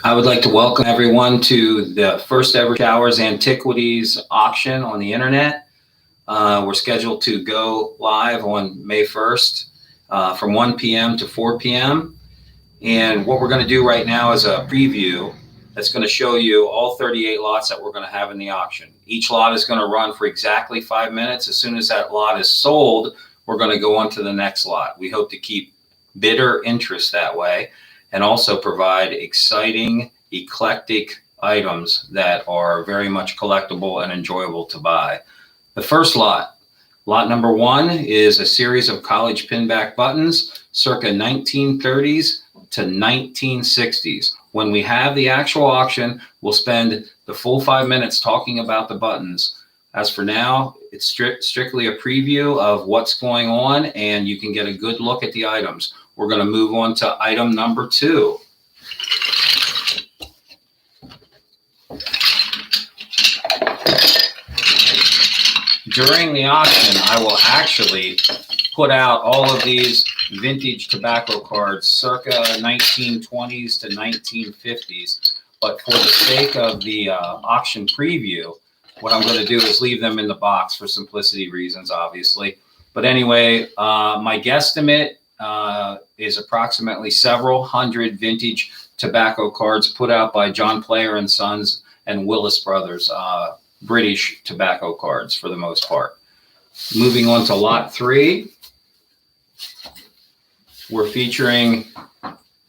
I would like to welcome everyone to the first ever Showers Antiquities auction on the internet. We're scheduled to go live on May 1st from 1 p.m. to 4 p.m. And what we're going to do right now is a preview that's going to show you all 38 lots that we're going to have in the auction. Each lot is going to run for exactly 5 minutes. As soon as that lot is sold, we're going to go on to the next lot. We hope to keep bidder interest that way, and also provide exciting, eclectic items that are very much collectible and enjoyable to buy. The first lot number 1, is a series of college pinback buttons circa 1930s to 1960s. When we have the actual auction, we'll spend the full 5 minutes talking about the buttons. As for now, it's strictly a preview of what's going on, and you can get a good look at the items. We're going to move on to item number 2. During the auction, I will actually put out all of these vintage tobacco cards circa 1920s to 1950s. But for the sake of the auction preview, what I'm going to do is leave them in the box for simplicity reasons, obviously. But anyway, my guesstimate is approximately several hundred vintage tobacco cards put out by John Player and Sons and Willis Brothers, British tobacco cards for the most part. Moving on to lot 3, we're featuring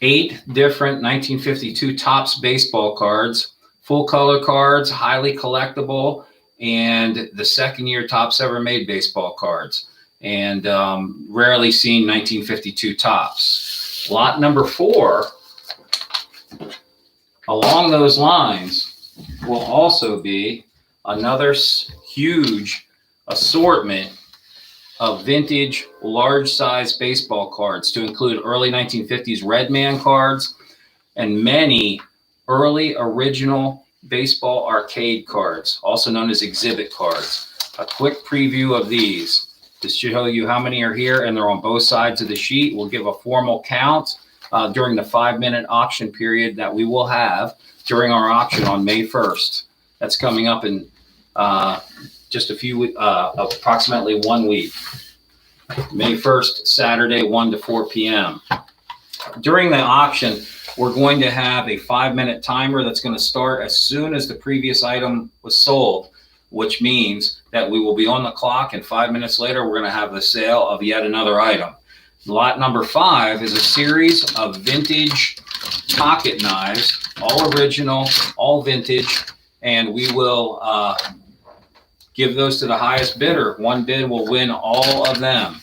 8 different 1952 Topps baseball cards, full color cards, highly collectible, and the second year Topps ever made baseball cards, and rarely seen 1952 Topps. Lot number 4, along those lines, will also be another huge assortment of vintage large size baseball cards, to include early 1950s Red Man cards and many early original baseball arcade cards, also known as exhibit cards. A quick preview of these to show you how many are here, and they're on both sides of the sheet. We'll give a formal count during the 5-minute auction period that we will have during our auction on May 1st. That's coming up in just a few, approximately 1 week. May 1st, Saturday, 1 to 4 p.m. During the auction, we're going to have a 5-minute timer that's going to start as soon as the previous item was sold, which means that we will be on the clock, and 5 minutes later, we're going to have the sale of yet another item. Lot number 5 is a series of vintage pocket knives, all original, all vintage, and we will give those to the highest bidder. One bid will win all of them.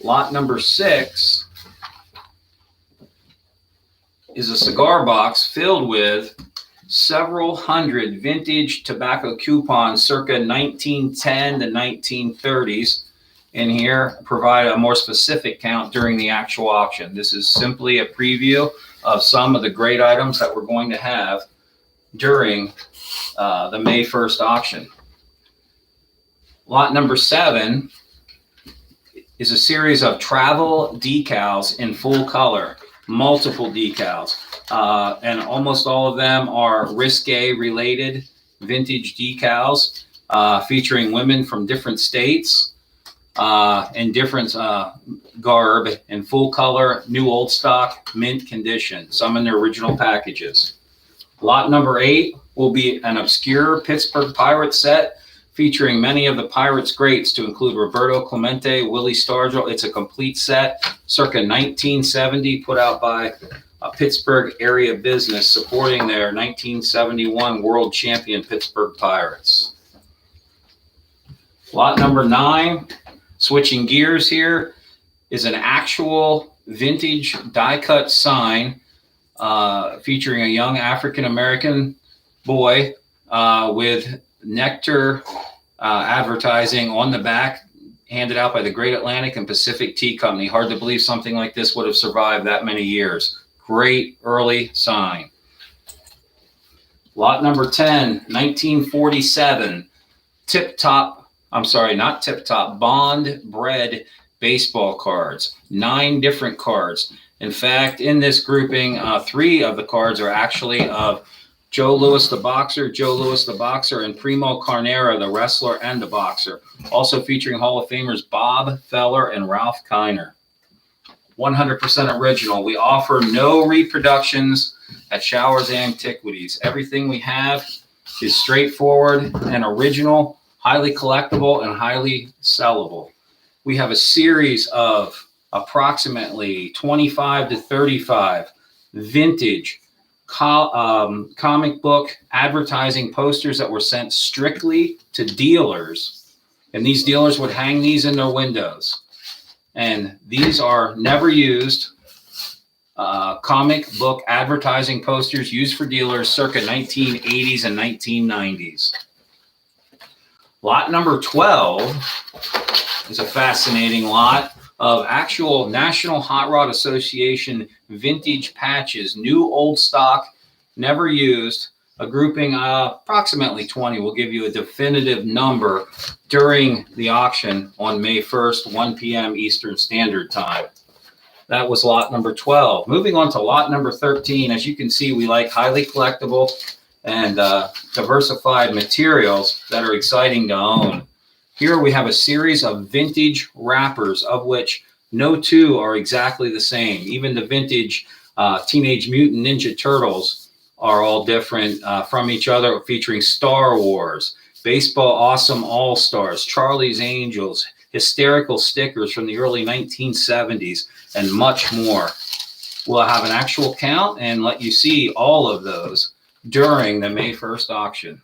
Lot number 6 is a cigar box filled with several hundred vintage tobacco coupons circa 1910 to 1930s. In here, provide a more specific count during the actual auction. This is simply a preview of some of the great items that we're going to have during the May 1st auction. Lot number 7 is a series of travel decals in full color, multiple decals, and almost all of them are risque related vintage decals, featuring women from different states in different garb, in full color, new old stock, mint condition, some in their original packages. Lot number 8 will be an obscure Pittsburgh Pirates set featuring many of the Pirates greats, to include Roberto Clemente, Willie Stargell. It's a complete set, circa 1970, put out by a Pittsburgh area business supporting their 1971 world champion Pittsburgh Pirates. Lot number 9, switching gears here, is an actual vintage die-cut sign featuring a young African-American boy with Nectar advertising on the back, handed out by the Great Atlantic and Pacific Tea Company. Hard to believe something like this would have survived that many years. Great early sign. Lot number 10, 1947, Bond bred baseball cards. 9 different cards. In fact, in this grouping, 3 of the cards are actually of Joe Louis the Boxer, and Primo Carnera, the wrestler and the boxer. Also featuring Hall of Famers Bob Feller and Ralph Kiner. 100% original. We offer no reproductions at Showers Antiquities. Everything we have is straightforward and original, highly collectible, and highly sellable. We have a series of approximately 25 to 35 vintage comic book advertising posters that were sent strictly to dealers, and these dealers would hang these in their windows. And these are never used comic book advertising posters used for dealers circa 1980s and 1990s. Lot number 12 is a fascinating lot of actual National Hot Rod Association vintage patches, new old stock, never used, a grouping approximately 20. We'll give you a definitive number during the auction on May 1st, 1 p.m. Eastern Standard Time. That was lot number 12. Moving on to lot number 13, as you can see, we like highly collectible and diversified materials that are exciting to own. Here we have a series of vintage wrappers, of which no 2 are exactly the same. Even the vintage Teenage Mutant Ninja Turtles are all different from each other, featuring Star Wars, Baseball Awesome All-Stars, Charlie's Angels, hysterical stickers from the early 1970s, and much more. We'll have an actual count and let you see all of those during the May 1st auction.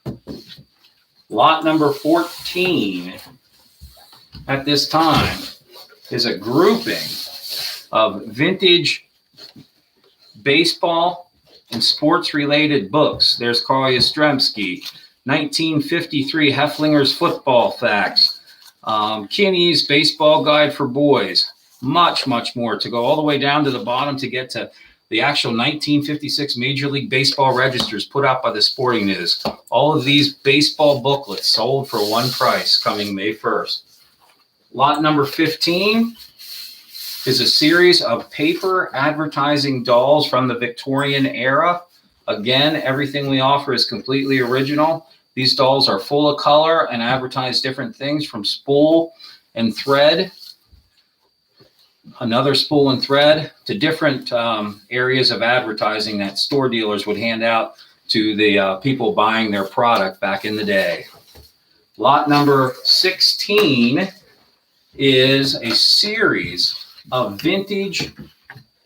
Lot number 14 at this time is a grouping of vintage baseball and sports-related books. There's Carl Yastrzemski, 1953 Hefflinger's Football Facts, Kinney's Baseball Guide for Boys, much, much more, to go all the way down to the bottom to get to the actual 1956 Major League Baseball registers put out by the Sporting News. All of these baseball booklets sold for one price coming May 1st. Lot number 15 is a series of paper advertising dolls from the Victorian era. Again, everything we offer is completely original. These dolls are full of color and advertise different things, from spool and thread, another spool and thread, to different areas of advertising that store dealers would hand out to the people buying their product back in the day. Lot number 16 is a series of vintage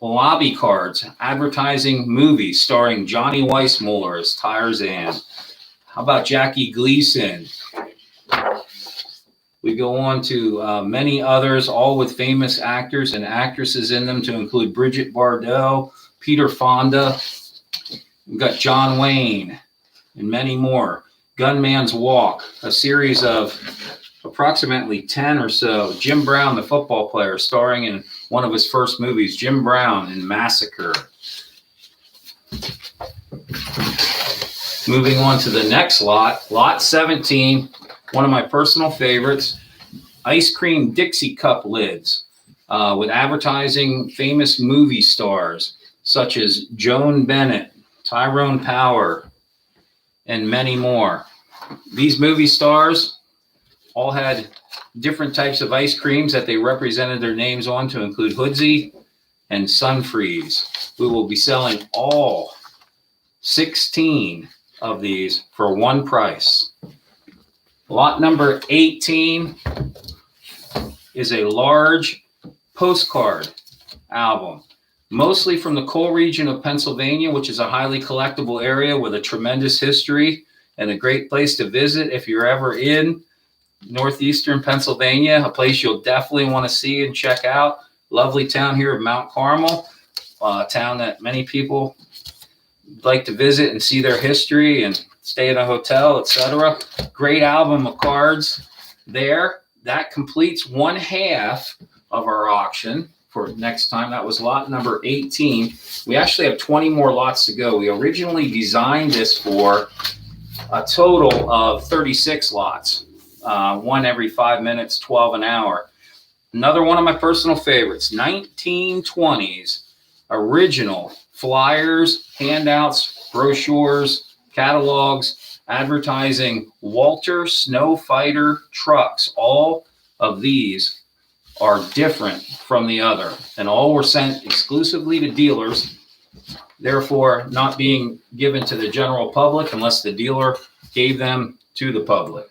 lobby cards advertising movies starring Johnny Weissmuller as Tarzan. How about Jackie Gleason? We go on to many others, all with famous actors and actresses in them, to include Bridget Bardot, Peter Fonda. We've got John Wayne and many more. Gunman's Walk, a series of approximately 10 or so. Jim Brown, the football player, starring in one of his first movies, Jim Brown in Massacre. Moving on to the next lot, lot 17, one of my personal favorites, ice cream Dixie cup lids with advertising famous movie stars such as Joan Bennett, Tyrone Power, and many more. These movie stars all had different types of ice creams that they represented their names on, to include Hoodsy and Sunfreeze. We will be selling all 16 of these for one price. Lot number 18 is a large postcard album, mostly from the coal region of Pennsylvania, which is a highly collectible area with a tremendous history and a great place to visit if you're ever in northeastern Pennsylvania, a place you'll definitely want to see and check out. Lovely town here of Mount Carmel, a town that many people like to visit and see their history and stay at a hotel, etc. Great album of cards there. That completes one half of our auction for next time. That was lot number 18. We actually have 20 more lots to go. We originally designed this for a total of 36 lots, one every 5 minutes, 12 an hour. Another one of my personal favorites, 1920s original flyers, handouts, brochures, catalogs, advertising Walter Snow Fighter trucks. All of these are different from the other, and all were sent exclusively to dealers, therefore not being given to the general public unless the dealer gave them to the public.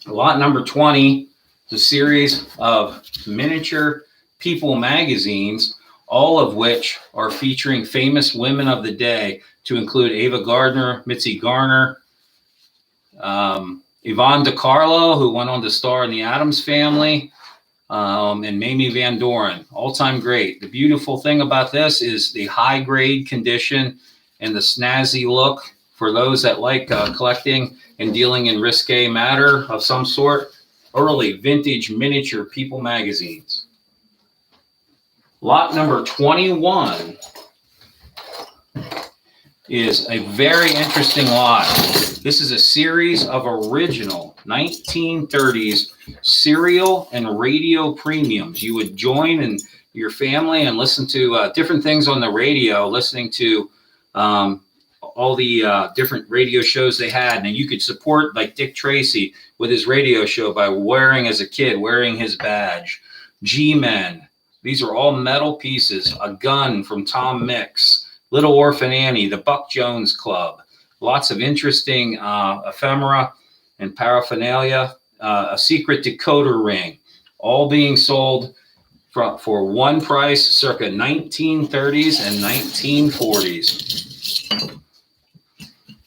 Lot number 20 is a series of miniature People magazines, all of which are featuring famous women of the day, to include Ava Gardner, Mitzi Garner, Yvonne DiCarlo, who went on to star in The Addams Family, and Mamie Van Doren, all-time great. The beautiful thing about this is the high-grade condition and the snazzy look for those that like collecting and dealing in risque matter of some sort. Early vintage miniature People magazines. Lot number 21 is a very interesting lot. This is a series of original 1930s serial and radio premiums. You would join in your family and listen to different things on the radio, listening to all the different radio shows they had. And you could support like Dick Tracy with his radio show by wearing his badge. G-Men. These are all metal pieces. A gun from Tom Mix. Little Orphan Annie. The Buck Jones Club. Lots of interesting ephemera and paraphernalia. A secret decoder ring. All being sold for one price, circa 1930s and 1940s.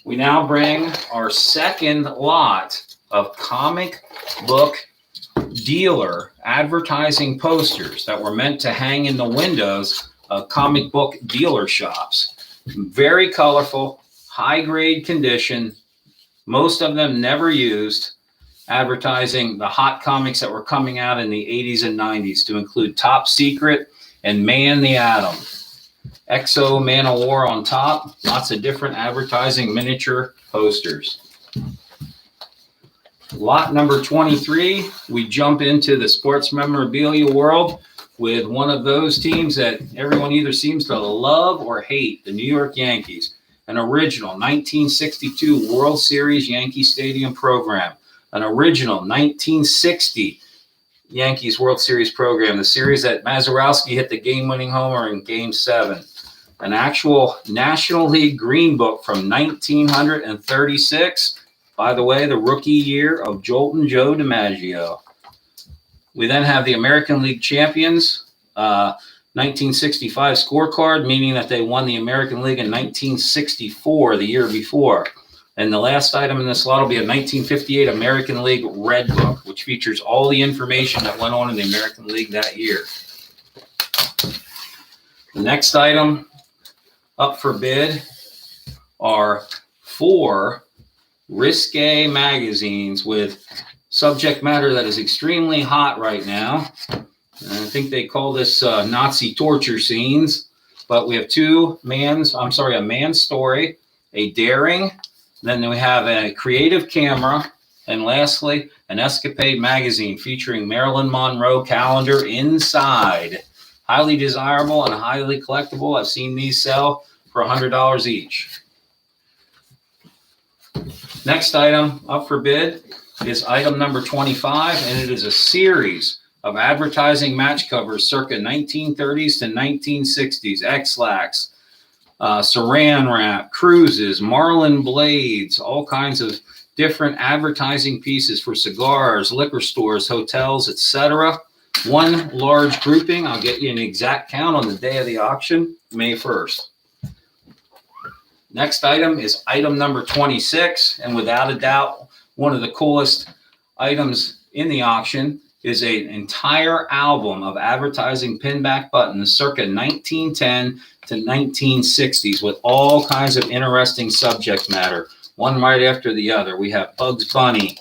We now bring our second lot of comic book dealer advertising posters that were meant to hang in the windows of comic book dealer shops. Very colorful, high grade condition, most of them never used, advertising the hot comics that were coming out in the 80s and 90s, to include Top Secret and Man the Atom. Exo Man of War on top, lots of different advertising miniature posters. Lot number 23, we jump into the sports memorabilia world with one of those teams that everyone either seems to love or hate, the New York Yankees. An original 1962 World Series Yankee Stadium program. An original 1960 Yankees World Series program, the series that Mazeroski hit the game-winning homer in Game 7. An actual National League Green Book from 1936. By the way, the rookie year of Joltin' Joe DiMaggio. We then have the American League champions, 1965 scorecard, meaning that they won the American League in 1964, the year before. And the last item in this lot will be a 1958 American League Red Book, which features all the information that went on in the American League that year. The next item up for bid are 4 risque magazines with subject matter that is extremely hot right now. And I think they call this Nazi torture scenes. But we have a man's story, a daring, then we have a creative camera, and lastly, an escapade magazine featuring Marilyn Monroe calendar inside. Highly desirable and highly collectible. I've seen these sell for $100 each. Next item up for bid is item number 25, and it is a series of advertising match covers circa 1930s to 1960s. X-Lax, Saran Wrap, Cruises, Marlin Blades, all kinds of different advertising pieces for cigars, liquor stores, hotels, etc. One large grouping. I'll get you an exact count on the day of the auction, May 1st. Next item is item number 26, and without a doubt, one of the coolest items in the auction is an entire album of advertising pinback buttons circa 1910 to 1960s with all kinds of interesting subject matter, one right after the other. We have Bugs Bunny,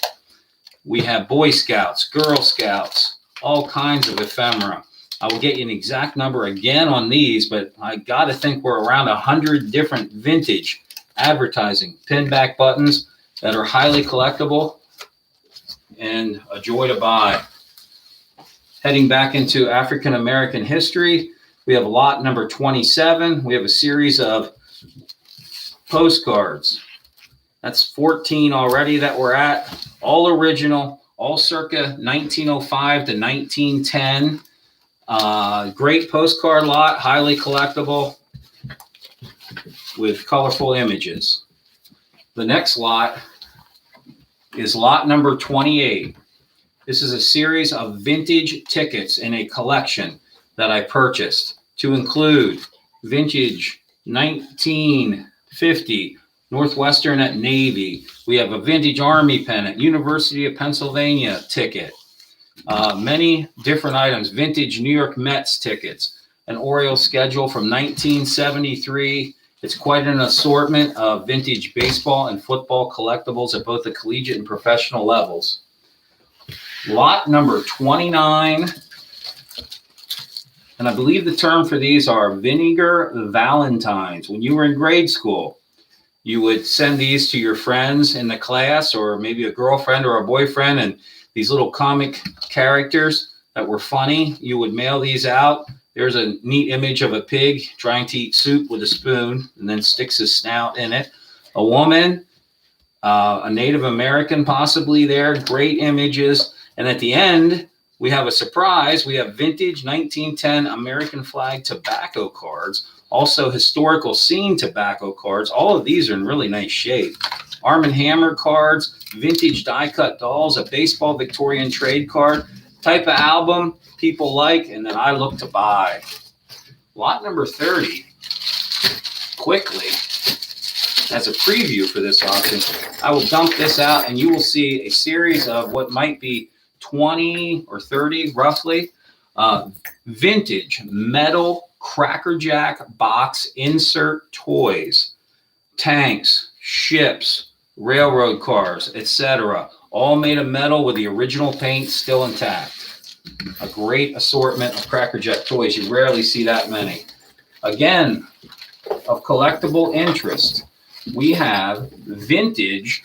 we have Boy Scouts, Girl Scouts, all kinds of ephemera. I will get you an exact number again on these, but I got to think we're around 100 different vintage advertising pinback buttons that are highly collectible and a joy to buy. Heading back into African American history, We have lot number 27. We have a series of postcards. That's 14 already that we're at. All original, all circa 1905 to 1910. Great postcard lot, highly collectible with colorful images. The next lot is lot number 28. This is a series of vintage tickets in a collection that I purchased to include vintage 1950 Northwestern at Navy. We have a vintage Army pennant, University of Pennsylvania ticket, many different items, vintage New York Mets tickets, an Orioles schedule from 1973. It's quite an assortment of vintage baseball and football collectibles at both the collegiate and professional levels. Lot number 29, and I believe the term for these are vinegar valentines. When you were in grade school, you would send these to your friends in the class, or maybe a girlfriend or a boyfriend, and these little comic characters that were funny, you would mail these out. There's a neat image of a pig trying to eat soup with a spoon and then sticks his snout in it. A woman, a Native American possibly there, great images. And at the end, we have a surprise. We have vintage 1910 American flag tobacco cards, also historical scene tobacco cards. All of these are in really nice shape. Arm & Hammer cards, vintage die-cut dolls, a baseball Victorian trade card, type of album people like, and then I look to buy. Lot number 30, quickly, as a preview for this auction, I will dump this out and you will see a series of what might be 20 or 30 roughly vintage metal Cracker Jack box insert toys, tanks, ships, railroad cars, etc. All made of metal with the original paint still intact. A great assortment of Cracker Jack toys. You rarely see that many. Again, of collectible interest, we have vintage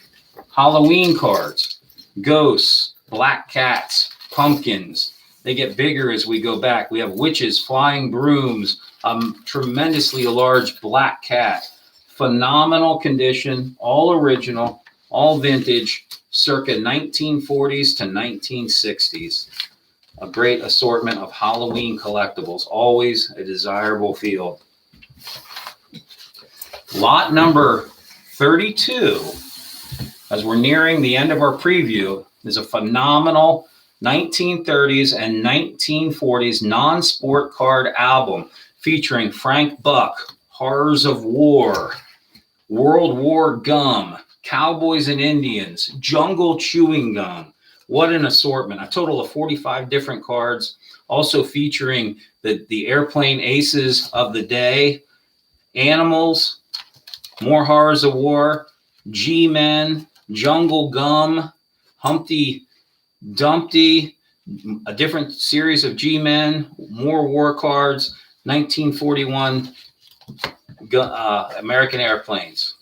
Halloween cards, ghosts, black cats, pumpkins. They get bigger as we go back. We have witches, flying brooms, tremendously large black cat. Phenomenal condition, all original, all vintage, circa 1940s to 1960s. A great assortment of Halloween collectibles, always a desirable field. Lot number 32, as we're nearing the end of our preview, is a phenomenal 1930s and 1940s non-sport card album featuring Frank Buck, Horrors of War, World War Gum, Cowboys and Indians, Jungle Chewing Gum. What an assortment. A total of 45 different cards, also featuring the airplane aces of the day, Animals, more Horrors of War, G-Men, Jungle Gum, Humpty Dumpty, a different series of G-Men, more war cards, 1941 American airplanes.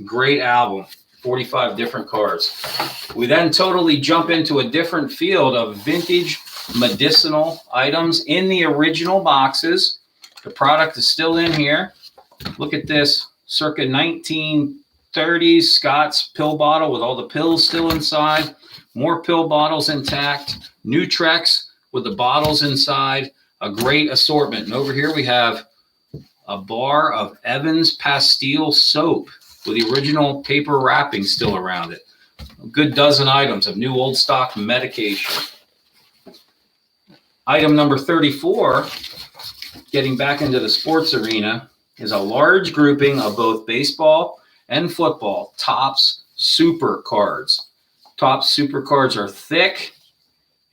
Great album, 45 different cards. We then totally jump into a different field of vintage medicinal items in the original boxes. The product is still in here. Look at this, circa 1930s Scott's pill bottle with all the pills still inside. More pill bottles intact. Nutrex with the bottles inside. A great assortment. And over here we have a bar of Evans Pastille soap with the original paper wrapping still around it. A good dozen items of new old stock medication. Item number 34, getting back into the sports arena, is a large grouping of both baseball and football Topps Super cards. Topps Super cards are thick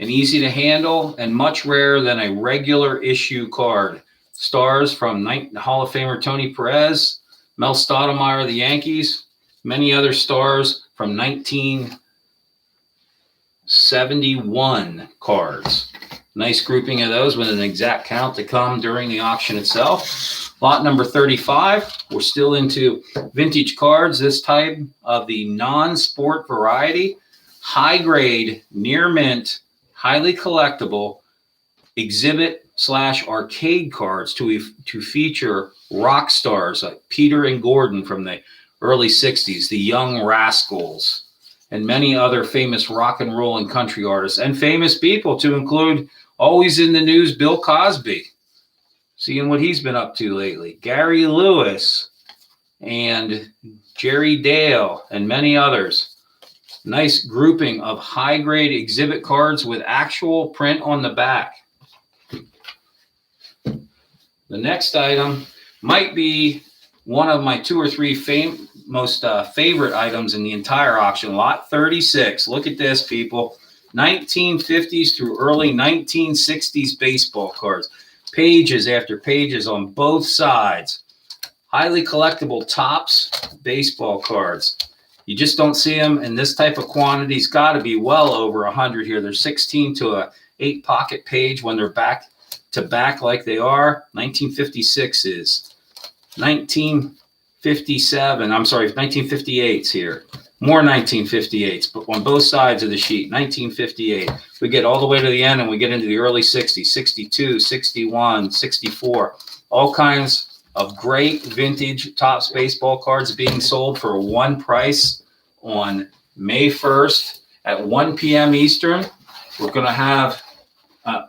and easy to handle and much rarer than a regular issue card. Stars from Hall of Famer Tony Perez, Mel Stottlemyre of the Yankees, many other stars from 1971 cards. Nice grouping of those with an exact count to come during the auction itself. Lot number 35, we're still into vintage cards, this type of the non-sport variety, high grade, near mint, highly collectible, exhibit slash arcade cards to feature rock stars like Peter and Gordon from the early 60s, the Young Rascals, and many other famous rock and roll and country artists, and famous people to include always in the news Bill Cosby, seeing what he's been up to lately, Gary Lewis and Jerry Dale, and many others. Nice grouping of high-grade exhibit cards with actual print on the back. The next item might be one of my 2 or 3 most favorite items in the entire auction, lot 36. Look at this, people. 1950s through early 1960s baseball cards. Pages after pages on both sides. Highly collectible Topps baseball cards. You just don't see them in this type of quantity. It's got to be well over 100 here. There's 16 to a 8 pocket page when they're back to back like they are. 1956 is. 1957, I'm sorry, 1958's here. More 1958s, but on both sides of the sheet. 1958. We get all the way to the end and we get into the early 60s. 62, 61, 64. All kinds of great vintage Topps baseball cards being sold for one price on May 1st at 1 p.m. Eastern. We're going to have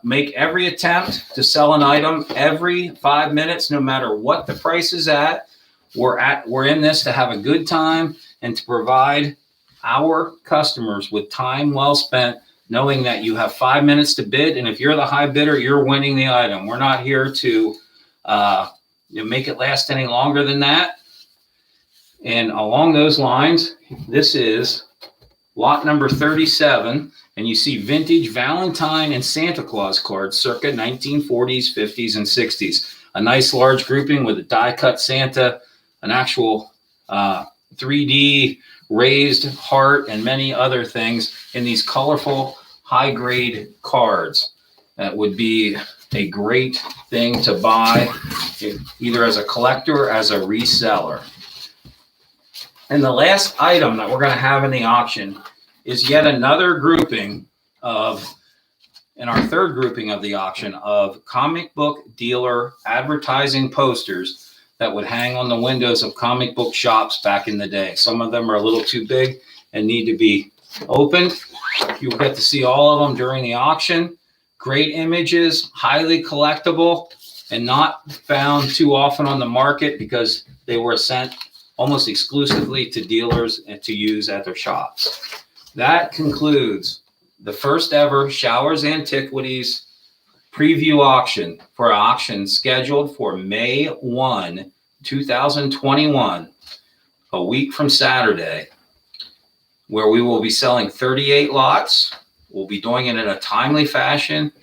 make every attempt to sell an item every 5 minutes, no matter what the price is at. We're in this to have a good time and to provide our customers with time well spent, knowing that you have 5 minutes to bid, and if you're the high bidder, you're winning the item. We're not here to make it last any longer than that. And along those lines, this is lot number 37, and you see vintage Valentine and Santa Claus cards circa 1940s, 50s, and 60s. A nice large grouping with a die-cut Santa, an actual 3D raised heart, and many other things in these colorful, high-grade cards. That would be a great thing to buy either as a collector or as a reseller. And the last item that we're going to have in the auction is yet another grouping of, in our third grouping of the auction, of comic book dealer advertising posters that would hang on the windows of comic book shops back in the day. Some of them are a little too big and need to be opened. You'll get to see all of them during the auction. Great images, highly collectible, and not found too often on the market because they were sent almost exclusively to dealers and to use at their shops. That concludes the first ever Showers Antiquities preview auction for an auction scheduled for May 1, 2021, a week from Saturday, where we will be selling 38 lots. We'll be doing it in a timely fashion.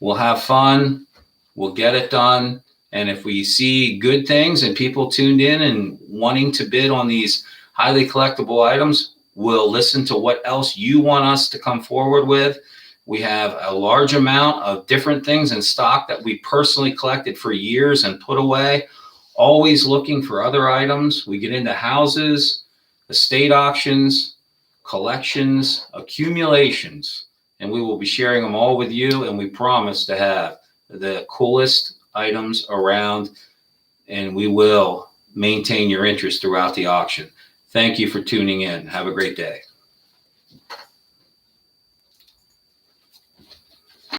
We'll have fun. We'll get it done. And if we see good things and people tuned in and wanting to bid on these highly collectible items, we'll listen to what else you want us to come forward with. We have a large amount of different things in stock that we personally collected for years and put away, always looking for other items. We get into houses, estate auctions, collections, accumulations, and we will be sharing them all with you, and we promise to have the coolest items around, and we will maintain your interest throughout the auction. Thank you for tuning in. Have a great day.